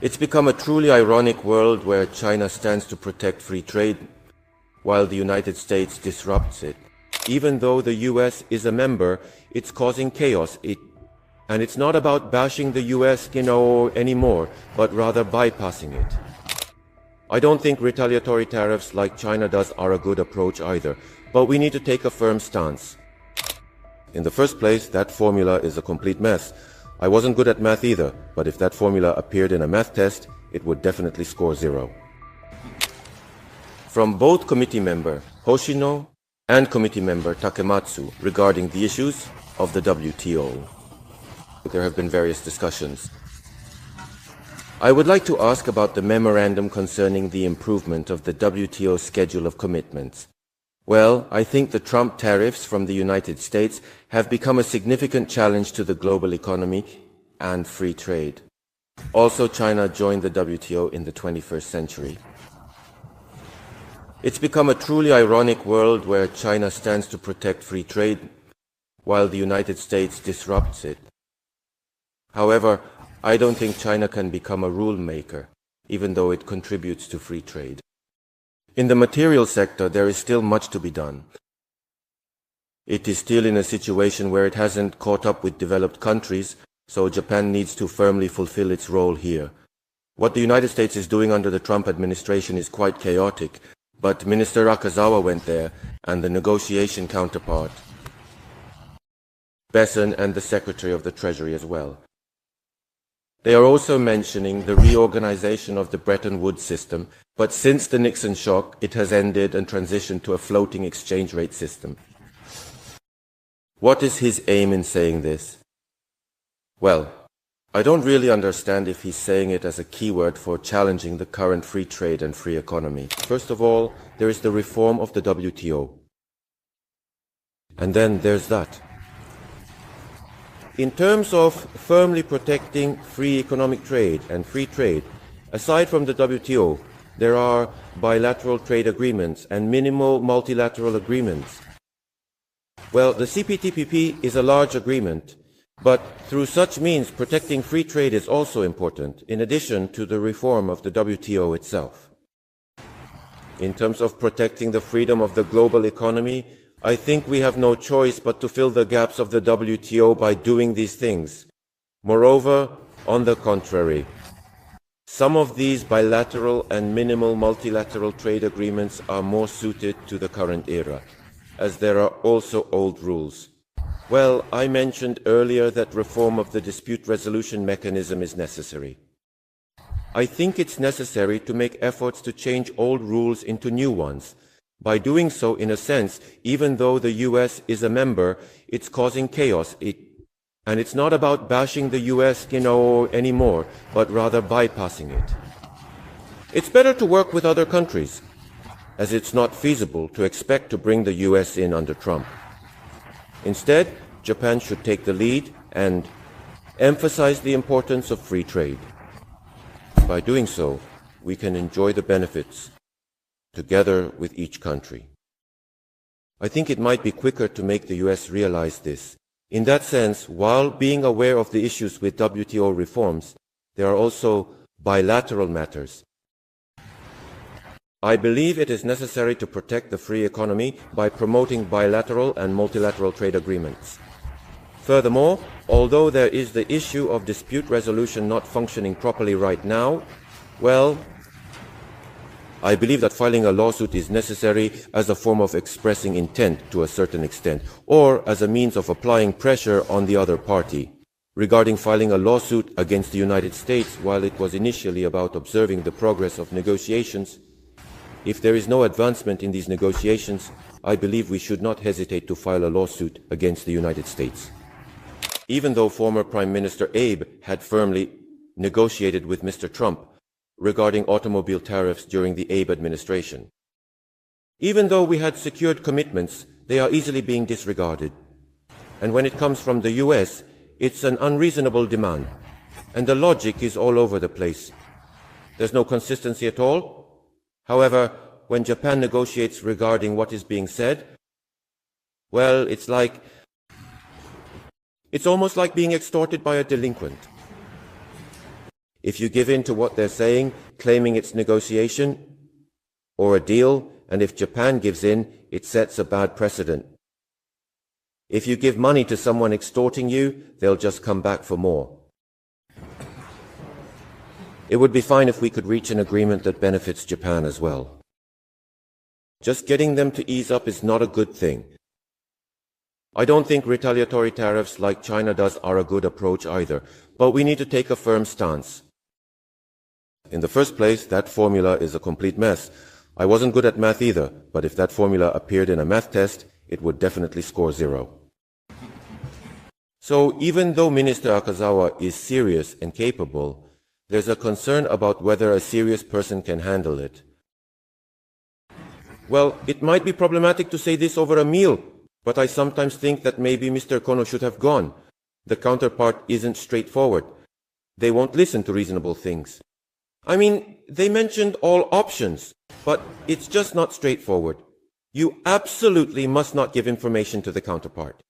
It's become a truly ironic world where China stands to protect free trade while the United States disrupts it. Even though the US is a member, it's causing chaos. And it's not about bashing the US, anymore, but rather bypassing it. I don't think retaliatory tariffs like China does are a good approach either, but we need to take a firm stance. In the first place, that formula is a complete mess. I wasn't good at math either, but if that formula appeared in a math test, it would definitely score 0. From both committee member Hoshino and committee member Takematsu regarding the issues of the WTO. There have been various discussions. I would like to ask about the memorandum concerning the improvement of the WTO schedule of commitments. Well, I think the Trump tariffs from the United States have become a significant challenge to the global economy and free trade. Also, China joined the WTO in the 21st century. It's become a truly ironic world where China stands to protect free trade while the United States disrupts it. However, I don't think China can become a rule maker, even though it contributes to free trade. In the material sector, there is still much to be done. It is still in a situation where it hasn't caught up with developed countries, so Japan needs to firmly fulfill its role here. What the United States is doing under the Trump administration is quite chaotic, but Minister Akazawa went there, and the negotiation counterpart, Besson, and the Secretary of the Treasury as well. They are also mentioning the reorganization of the Bretton Woods system, but since the Nixon shock, it has ended and transitioned to a floating exchange rate system. What is his aim in saying this? Well, I don't really understand if he's saying it as a keyword for challenging the current free trade and free economy. First of all, there is the reform of the WTO. And then there's that. In terms of firmly protecting free economic trade and free trade, aside from the WTO, there are bilateral trade agreements and minimal multilateral agreements. Well, the CPTPP is a large agreement, but through such means, protecting free trade is also important, in addition to the reform of the WTO itself. In terms of protecting the freedom of the global economy, I think we have no choice but to fill the gaps of the WTO by doing these things. Moreover, on the contrary, some of these bilateral and minimal multilateral trade agreements are more suited to the current era, as there are also old rules. Well, I mentioned earlier that reform of the dispute resolution mechanism is necessary. I think it's necessary to make efforts to change old rules into new ones. By doing so, in a sense, even though the US is a member, it's causing chaos. And it's not about bashing the US, anymore, but rather bypassing it. It's better to work with other countries, as it's not feasible to expect to bring the US in under Trump. Instead, Japan should take the lead and emphasize the importance of free trade. By doing so, we can enjoy the benefits together with each country. I think it might be quicker to make the US realize this. In that sense, while being aware of the issues with WTO reforms, there are also bilateral matters. I believe it is necessary to protect the free economy by promoting bilateral and multilateral trade agreements. Furthermore, although there is the issue of dispute resolution not functioning properly right now, well, I believe that filing a lawsuit is necessary as a form of expressing intent to a certain extent, or as a means of applying pressure on the other party. Regarding filing a lawsuit against the United States, while it was initially about observing the progress of negotiations, if there is no advancement in these negotiations, I believe we should not hesitate to file a lawsuit against the United States. Even though former Prime Minister Abe had firmly negotiated with Mr. Trump regarding automobile tariffs during the Abe administration. Even though we had secured commitments, they are easily being disregarded. And when it comes from the US, it's an unreasonable demand. And the logic is all over the place. There's no consistency at all. However, when Japan negotiates regarding what is being said, well, it's almost like being extorted by a delinquent. If you give in to what they're saying, claiming it's negotiation or a deal, and if Japan gives in, it sets a bad precedent. If you give money to someone extorting you, they'll just come back for more. It would be fine if we could reach an agreement that benefits Japan as well. Just getting them to ease up is not a good thing. I don't think retaliatory tariffs like China does are a good approach either, but we need to take a firm stance. In the first place, that formula is a complete mess. I wasn't good at math either, but if that formula appeared in a math test, it would definitely score 0. So even though Minister Akazawa is serious and capable, there's a concern about whether a serious person can handle it. Well, it might be problematic to say this over a meal, but I sometimes think that maybe Mr. Kono should have gone. The counterpart isn't straightforward. They won't listen to reasonable things. I mean, they mentioned all options, but it's just not straightforward. You absolutely must not give information to the counterpart.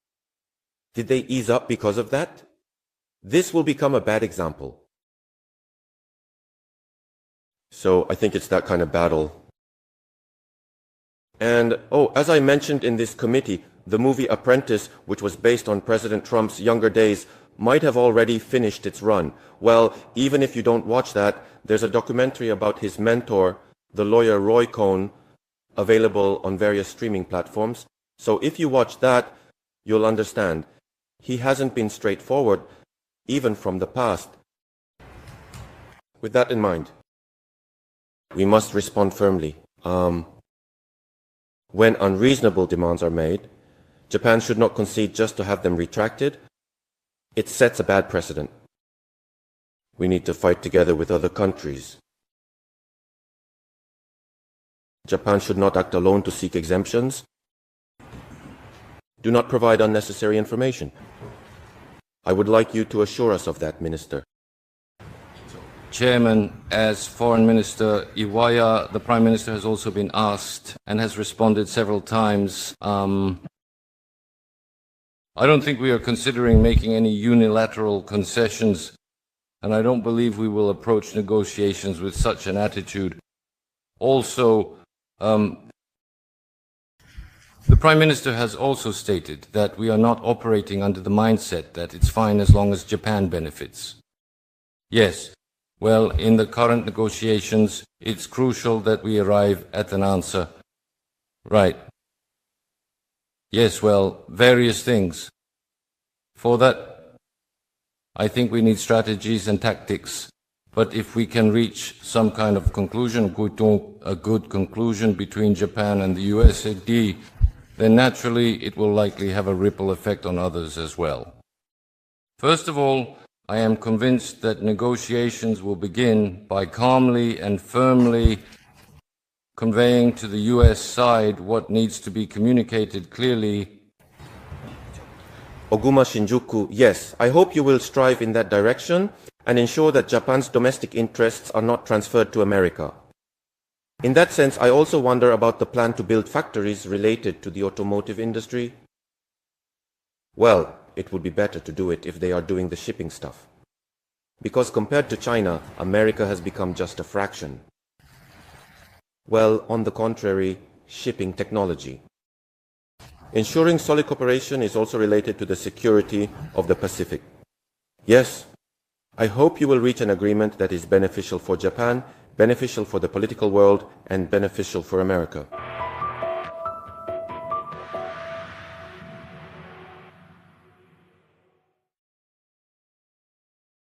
Did they ease up because of that? This will become a bad example. So I think it's that kind of battle. And, as I mentioned in this committee, the movie Apprentice, which was based on President Trump's younger days, might have already finished its run. Well, even if you don't watch that, there's a documentary about his mentor, the lawyer Roy Cohn, available on various streaming platforms. So if you watch that, you'll understand. He hasn't been straightforward, even from the past. With that in mind, we must respond firmly. When unreasonable demands are made, Japan should not concede just to have them retracted. It sets a bad precedent. We need to fight together with other countries. Japan should not act alone to seek exemptions. Do not provide unnecessary information. I would like you to assure us of that, Minister. Chairman, as Foreign Minister Iwaya, the Prime Minister has also been asked and has responded several times. I don't think we are considering making any unilateral concessions, and I don't believe we will approach negotiations with such an attitude. Also, the Prime Minister has also stated that we are not operating under the mindset that it's fine as long as Japan benefits. Yes. Well, in the current negotiations, it's crucial that we arrive at an answer. Right. Yes, well, various things. For that, I think we need strategies and tactics. But if we can reach some kind of conclusion, a good conclusion between Japan and the USAID, then naturally it will likely have a ripple effect on others as well. First of all, I am convinced that negotiations will begin by calmly and firmly conveying to the US side what needs to be communicated clearly. Oguma Shinjuku, yes, I hope you will strive in that direction and ensure that Japan's domestic interests are not transferred to America. In that sense, I also wonder about the plan to build factories related to the automotive industry. Well, it would be better to do it if they are doing the shipping stuff. Because compared to China, America has become just a fraction. Well, on the contrary, shipping technology. Ensuring solid cooperation is also related to the security of the Pacific. Yes, I hope you will reach an agreement that is beneficial for Japan, beneficial for the political world, and beneficial for America.